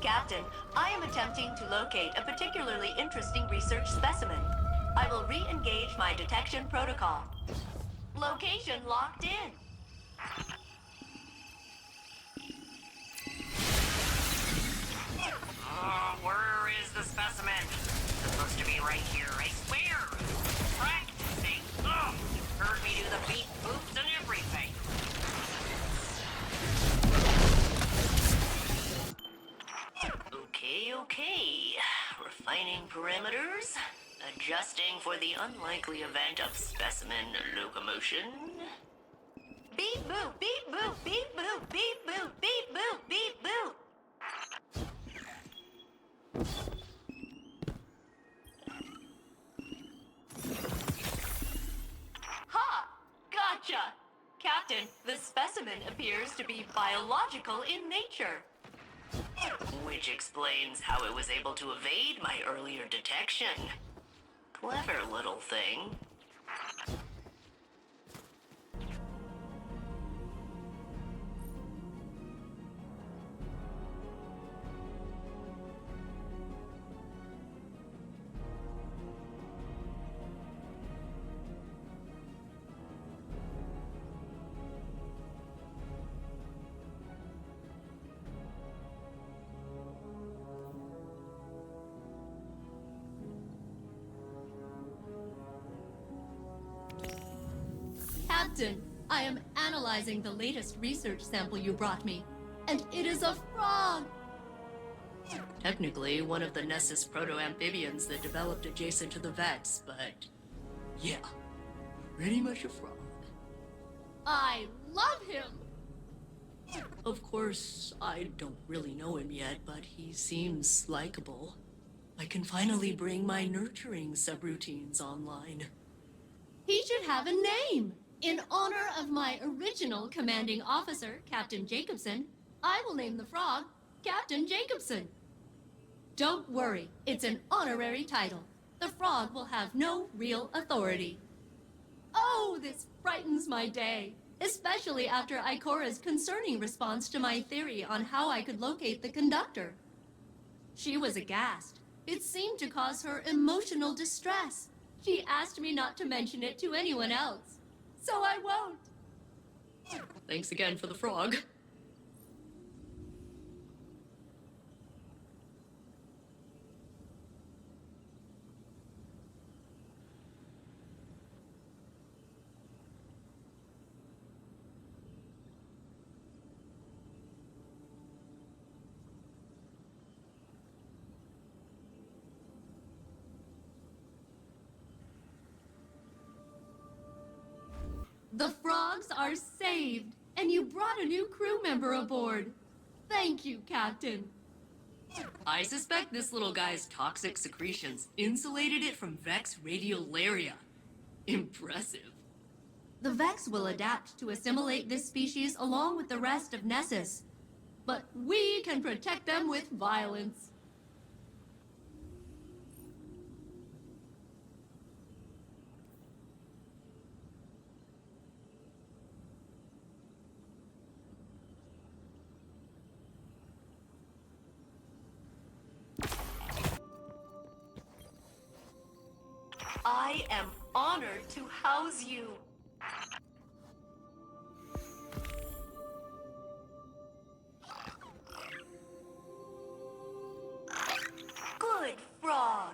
Captain, I am attempting to locate a particularly interesting research specimen. I will re-engage my detection protocol. Location locked in. Where is the specimen? It's supposed to be right here, I swear! Practicing! Ugh! Heard me do the beat, boops, and everything! Okay. Refining parameters. Adjusting for the unlikely event of specimen locomotion. Beep boop, beep boop, beep boop, beep boop, beep boop, beep boop. Ha! Gotcha! Captain, the specimen appears to be biological in nature. Which explains how it was able to evade my earlier detection. Clever little thing. Captain, I am analyzing the latest research sample you brought me, and it is a frog! Technically, one of the Nessus proto-amphibians that developed adjacent to the Vex, but... yeah, pretty much a frog. I love him! Of course, I don't really know him yet, but he seems likable. I can finally bring my nurturing subroutines online. He should have a name! In honor of my original commanding officer, Captain Jacobson, I will name the frog Captain Jacobson. Don't worry, it's an honorary title. The frog will have no real authority. Oh, this brightens my day, especially after Ikora's concerning response to my theory on how I could locate the conductor. She was aghast. It seemed to cause her emotional distress. She asked me not to mention it to anyone else. So I won't. Thanks again for the frog. The frogs are saved, and you brought a new crew member aboard. Thank you, Captain. I suspect this little guy's toxic secretions insulated it from Vex radiolaria. Impressive. The Vex will adapt to assimilate this species along with the rest of Nessus. But we can protect them with violence. I am honored to house you. Good frog.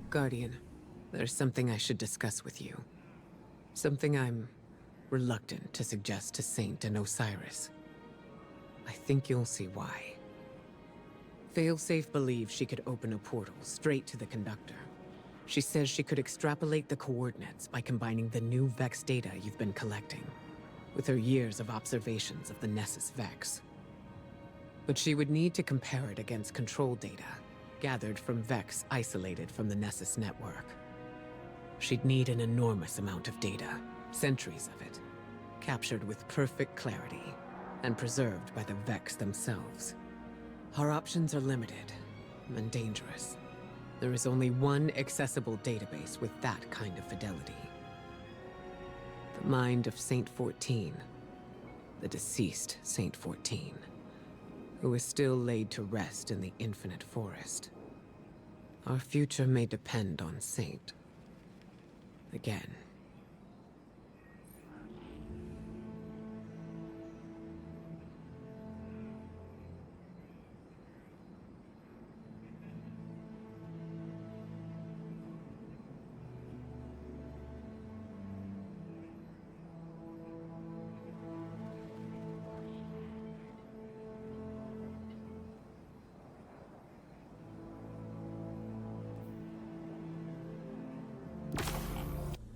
Guardian, there's something I should discuss with you. Something I'm reluctant to suggest to Saint and Osiris. I think you'll see why. Failsafe believes she could open a portal straight to the conductor. She says she could extrapolate the coordinates by combining the new Vex data you've been collecting with her years of observations of the Nessus Vex. But she would need to compare it against control data gathered from Vex isolated from the Nessus network. She'd need an enormous amount of data, centuries of it, captured with perfect clarity and preserved by the Vex themselves. Our options are limited, and dangerous. There is only one accessible database with that kind of fidelity. The mind of Saint 14, the deceased Saint 14, who is still laid to rest in the infinite forest. Our future may depend on Saint. Again.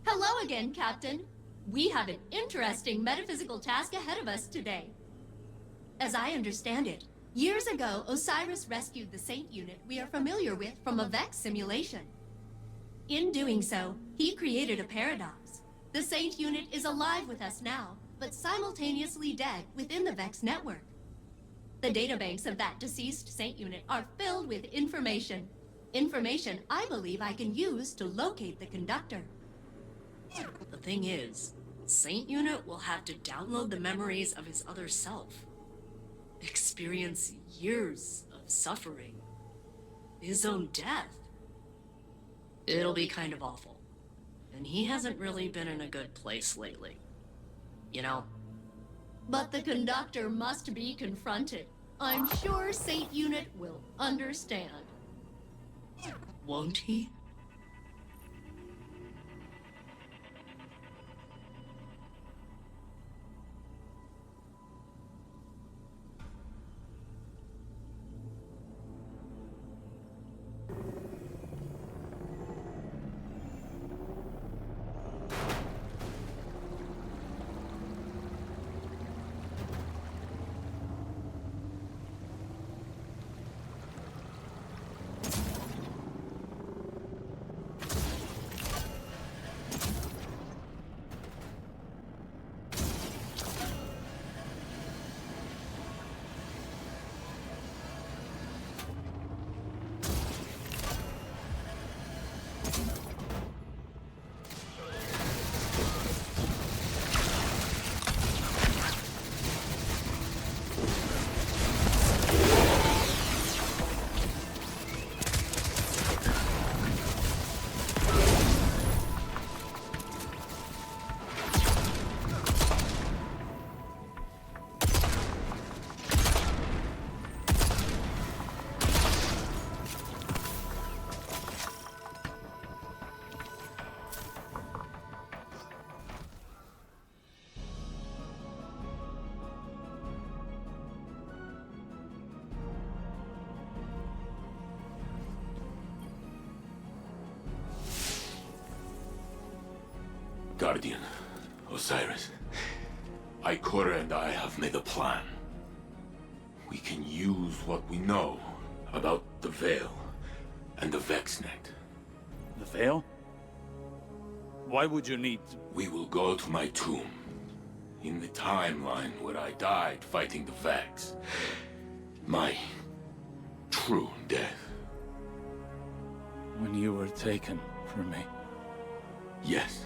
Hello again, Captain. We have an interesting metaphysical task ahead of us today. As I understand it, years ago, Osiris rescued the Saint unit we are familiar with from a Vex simulation. In doing so, he created a paradox. The Saint unit is alive with us now, but simultaneously dead within the Vex network. The databanks of that deceased Saint unit are filled with information. Information I believe I can use to locate the conductor. The thing is, Saint Unit will have to download the memories of his other self. Experience years of suffering. His own death. It'll be kind of awful. And he hasn't really been in a good place lately. You know? But the conductor must be confronted. I'm sure Saint Unit will understand. Won't he? Guardian, Osiris, Ikora and I have made a plan. We can use what we know about the Veil and the Vexnet. The Veil? Why would you need... We will go to my tomb, in the timeline where I died fighting the Vex. My true death. when you were taken from me? Yes.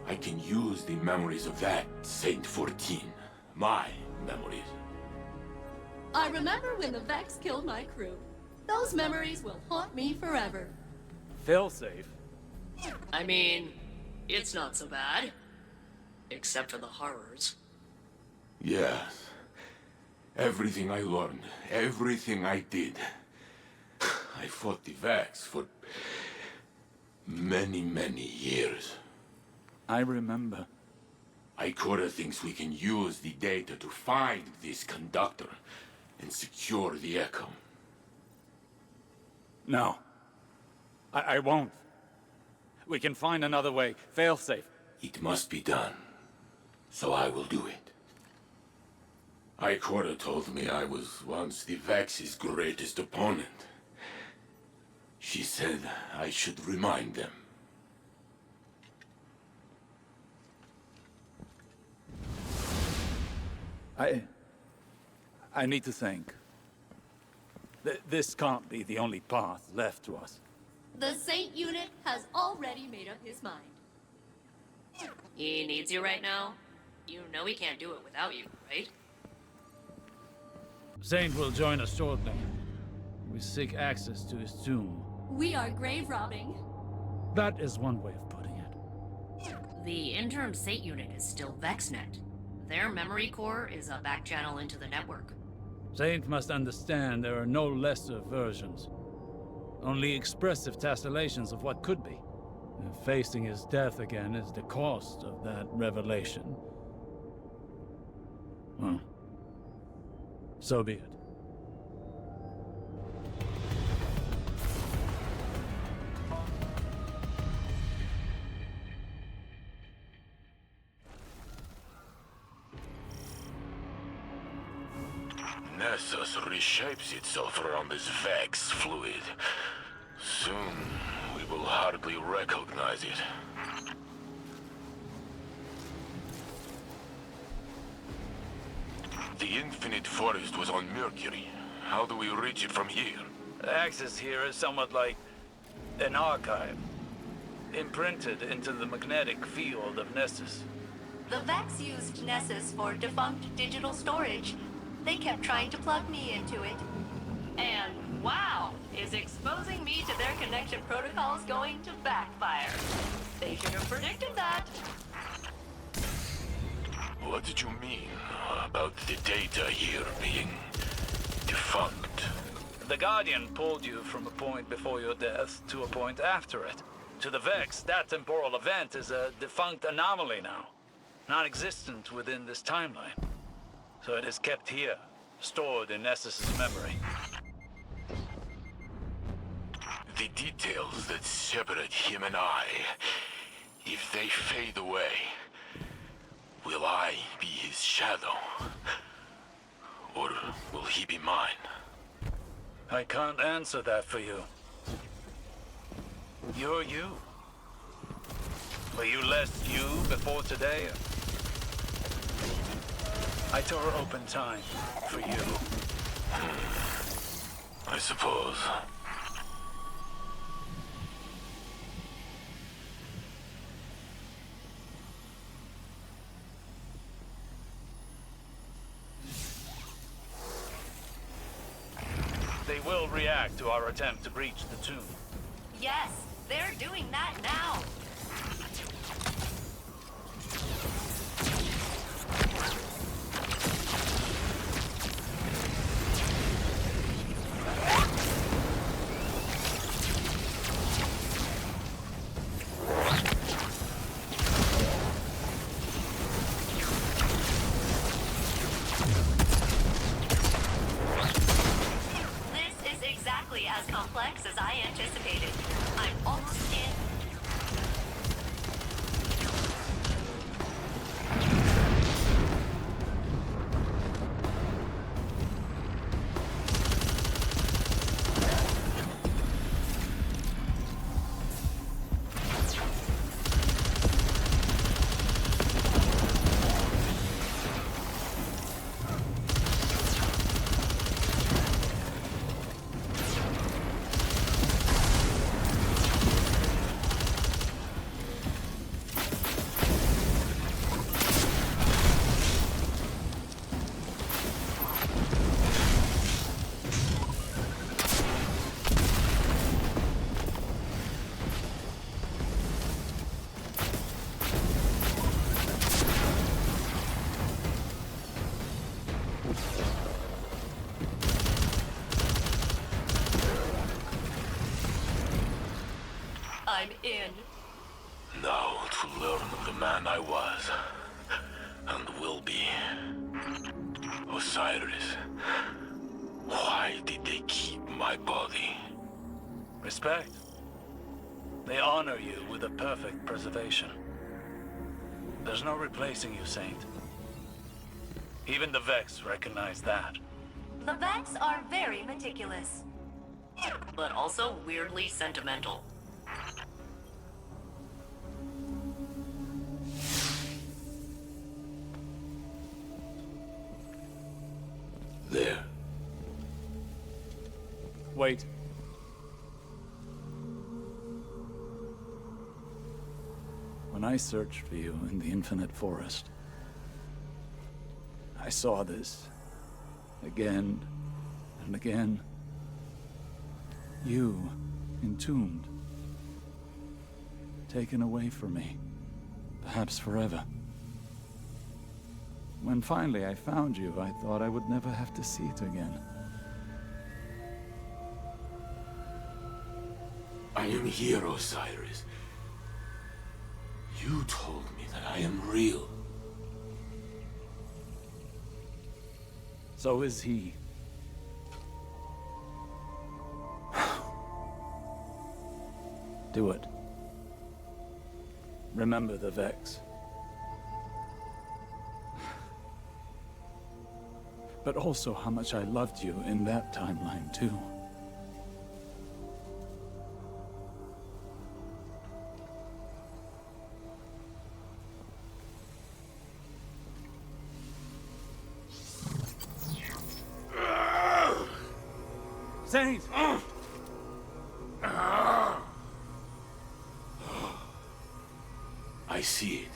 I can use the memories of that Saint 14. My memories. I remember when the Vex killed my crew. Those memories will haunt me forever. Failsafe? I mean, it's not so bad. Except for the horrors. Yes. Everything I learned, everything I did. I fought the Vex for many, many years. I remember. Ikora thinks we can use the data to find this conductor and secure the Echo. No. I won't. We can find another way. Failsafe. It must be done. So I will do it. Ikora told me I was once the Vex's greatest opponent. She said I should remind them. I need to think. This can't be the only path left to us. The Saint unit has already made up his mind. He needs you right now? You know he can't do it without you, right? Saint will join us shortly. We seek access to his tomb. We are grave robbing. That is one way of putting it. The interim Saint unit is still VexNet. Their memory core is a back channel into the network. Saint must understand there are no lesser versions. Only expressive tessellations of what could be. And facing his death again is the cost of that revelation. Well, so be it. Nessus reshapes itself around this Vex fluid. Soon, we will hardly recognize it. The Infinite Forest was on Mercury. How do we reach it from here? Access here is somewhat like an archive, imprinted into the magnetic field of Nessus. The Vex used Nessus for defunct digital storage. They kept trying to plug me into it. And wow, is exposing me to their connection protocols going to backfire? They should have predicted that. What did you mean about the data here being defunct? The Guardian pulled you from a point before your death to a point after it. To the Vex, that temporal event is a defunct anomaly now, non-existent within this timeline. So it is kept here, stored in Nessus's memory. The details that separate him and I, if they fade away, will I be his shadow? Or will he be mine? I can't answer that for you. You're you. Were you less you before today? I tore open time for you. I suppose. They will react to our attempt to breach the tomb. Yes, they're doing that now. As complex as I anticipated. I'm almost in. I'm in. Now to learn of the man I was, and will be. Osiris, why did they keep my body? Respect. They honor you with a perfect preservation. There's no replacing you, Saint. Even the Vex recognize that. The Vex are very meticulous. But also weirdly sentimental. There. Wait. When I searched for you in the Infinite Forest, I saw this again and again. You, entombed, taken away from me, perhaps forever. When finally I found you, I thought I would never have to see it again. I am here, Osiris. You told me that I am real. So is he. Do it. Remember the Vex. But also how much I loved you in that timeline, too. Saint! I see it.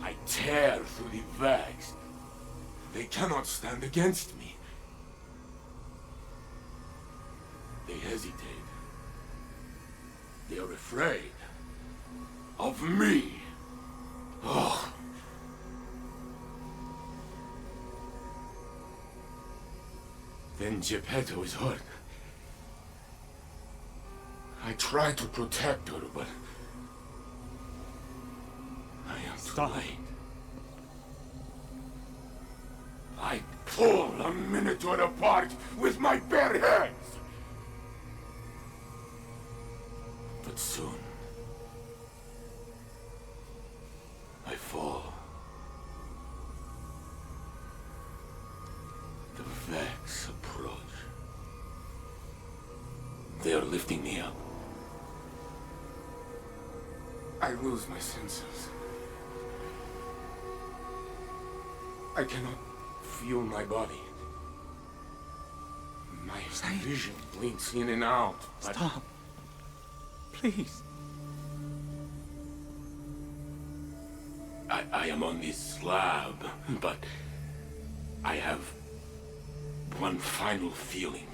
I tear through the Vex. They cannot stand against me. They hesitate. They are afraid of me. Oh. Then Geppetto is hurt. I try to protect her, but I am too late. I pull a Minotaur apart with my bare hands. But soon, I fall. The Vex approach. They are lifting me up. I lose my senses. I cannot feel my body. My vision blinks in and out. But Stop. Please. I am on this slab, but I have one final feeling.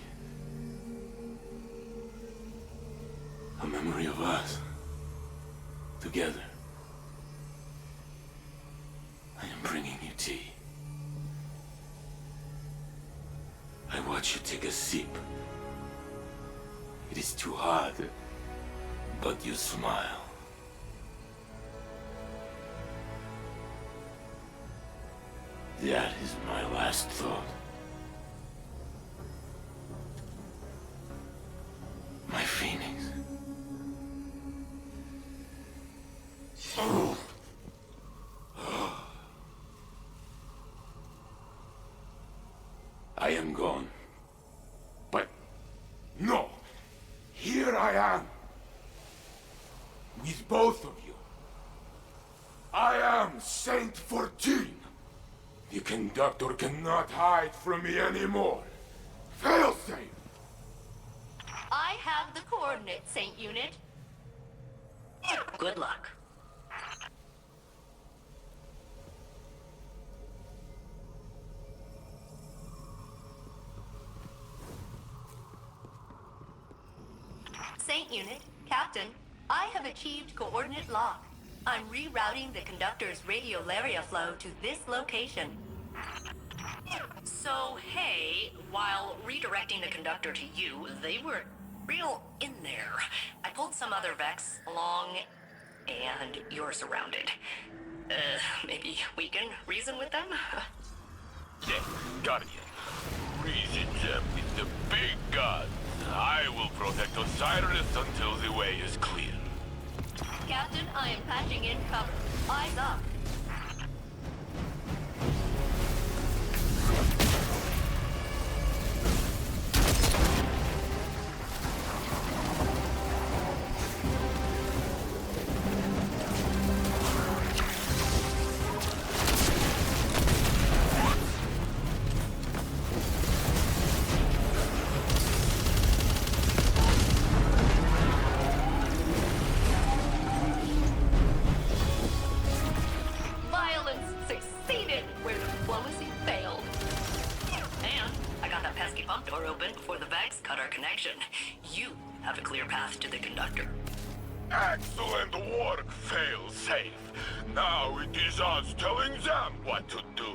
A memory of us. Together. I am bringing you tea. I watch you take a sip. It is too hard, but you smile. That is my last thought. My phoenix. I am gone. But no, here I am. With both of you. I am Saint 14. The conductor cannot hide from me anymore. Failsafe! I have the coordinates, Saint Unit. Good luck. Saint Unit, Captain, I have achieved coordinate lock. I'm rerouting the conductor's radiolaria flow to this location. So, hey, while redirecting the conductor to you, they were real in there. I pulled some other Vex along, and you're surrounded. Maybe we can reason with them? Yeah, Guardian. Reason them with the big god. I will protect Osiris until the way is clear. Captain, I am patching in cover. Eyes up. pesky pump door open before the Vex cut our connection. You have a clear path to the conductor. Excellent work, fail-safe. Now it is us telling them what to do.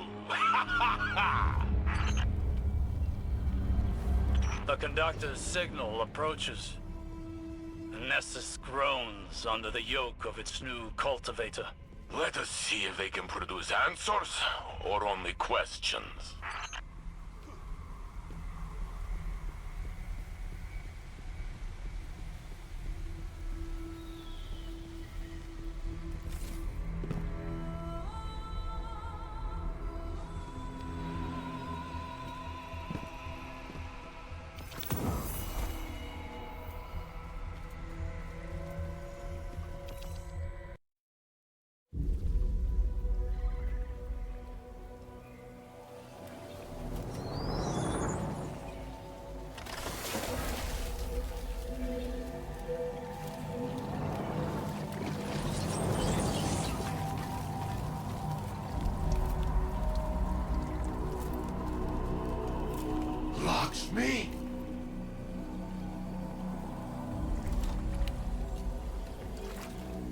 The conductor's signal approaches. Nessus groans under the yoke of its new cultivator. Let us see if they can produce answers or only questions. Lakshmi?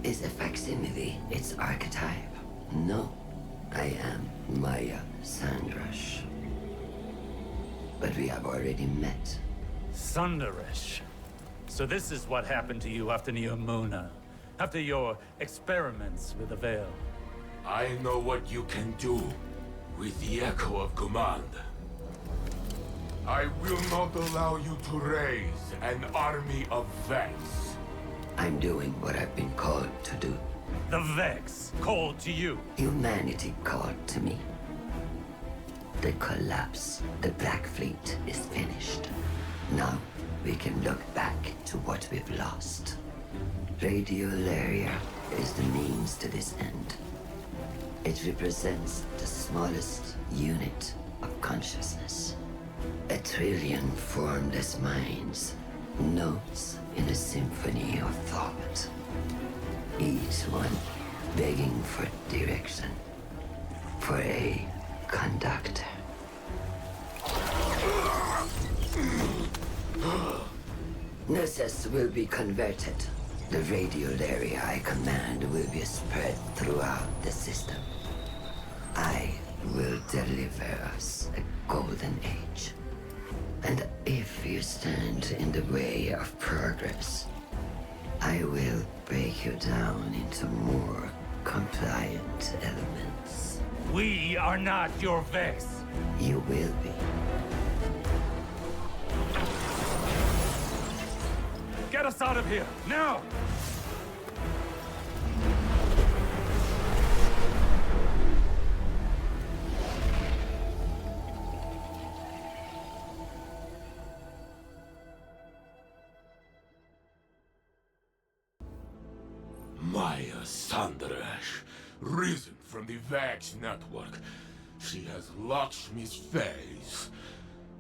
Is a facsimile its archetype? No, I am Maya Sandrash. But we have already met. Sundaresh. So this is what happened to you after Neomuna. After your experiments with the Veil. I know what you can do with the Echo of Command. I will not allow you to raise an army of Vex. I'm doing what I've been called to do. The Vex called to you. Humanity called to me. The collapse, the Black Fleet is finished. Now we can look back to what we've lost. Radiolaria is the means to this end. It represents the smallest unit of consciousness. A trillion formless minds, notes in a symphony of thought. Each one begging for direction, for a conductor. Nessus will be converted. The radiolaria I command will be spread throughout the system. I will deliver us a golden age. And if you stand in the way of progress, I will break you down into more compliant elements. We are not your Vex. You will be. Get us out of here, now! Maya Sandaresh, risen from the Vax network. She has Lakshmi's face.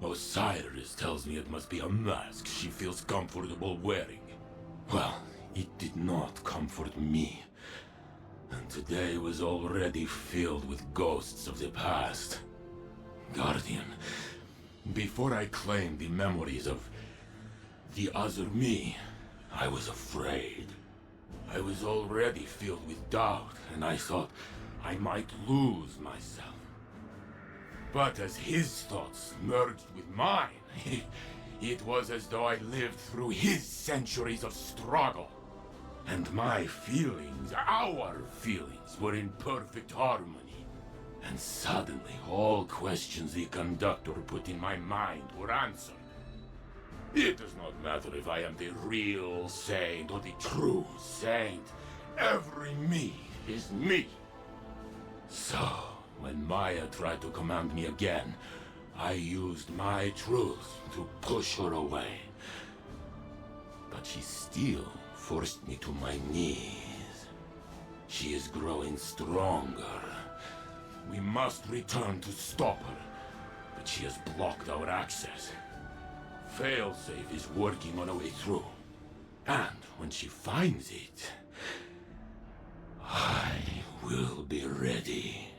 Osiris tells me it must be a mask she feels comfortable wearing. Well, it did not comfort me. And today was already filled with ghosts of the past. Guardian, before I claimed the memories of the other me, I was afraid. I was already filled with doubt, and I thought I might lose myself. But as his thoughts merged with mine, it was as though I lived through his centuries of struggle. And my feelings, our feelings, were in perfect harmony. And suddenly, all questions the conductor put in my mind were answered. It does not matter if I am the real saint or the true saint. Every me is me. So, when Maya tried to command me again, I used my truth to push her away. But she still forced me to my knees. She is growing stronger. We must return to stop her, but she has blocked our access. Failsafe is working on a way through. And when she finds it, I will be ready.